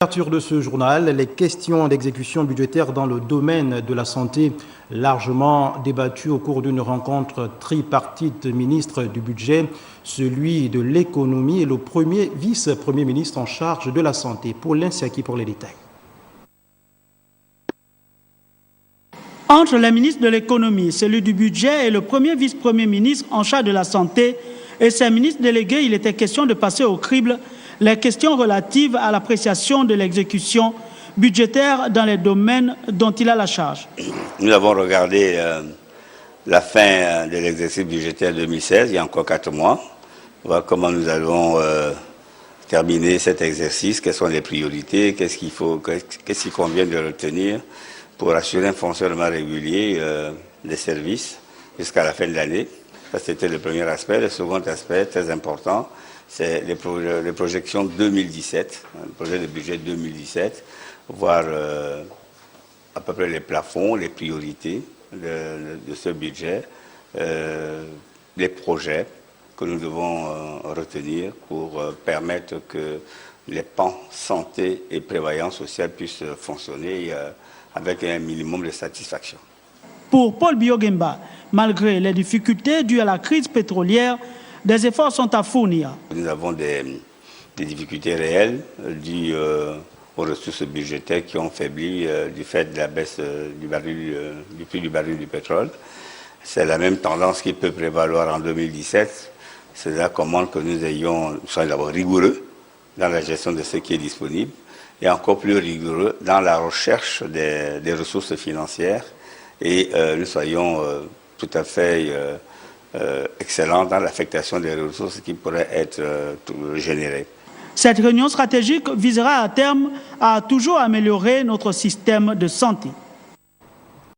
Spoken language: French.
Ouverture de ce journal, les questions d'exécution budgétaire dans le domaine de la santé, largement débattues au cours d'une rencontre tripartite ministre du budget, celui de l'économie et le premier vice-premier ministre en charge de la santé. Paulin Siaki pour les détails. Entre le ministre de l'économie, celui du budget et le premier vice-premier ministre en charge de la santé et ses ministres délégués, il était question de passer au crible les questions relatives à l'appréciation de l'exécution budgétaire dans les domaines dont il a la charge. Nous avons regardé la fin de l'exercice budgétaire 2016, il y a encore 4 mois, voir comment nous allons terminer cet exercice, quelles sont les priorités, qu'est-ce qu'il convient de retenir pour assurer un fonctionnement régulier des services jusqu'à la fin de l'année. Ça, c'était le premier aspect. Le second aspect, très important, c'est les projections 2017, le projet de budget 2017, voir à peu près les plafonds, les priorités de ce budget, les projets que nous devons retenir pour permettre que les pans santé et prévoyance sociale puissent fonctionner avec un minimum de satisfaction. Pour Paul Biogemba, malgré les difficultés dues à la crise pétrolière, des efforts sont à fournir. Nous avons des difficultés réelles dues aux ressources budgétaires qui ont faibli du fait de la baisse du prix du baril du pétrole. C'est la même tendance qui peut prévaloir en 2017. Cela commande que nous soyons d'abord rigoureux dans la gestion de ce qui est disponible et encore plus rigoureux dans la recherche des ressources financières et nous soyons tout à fait excellents dans l'affectation des ressources qui pourraient être générées. Cette réunion stratégique visera à terme à toujours améliorer notre système de santé.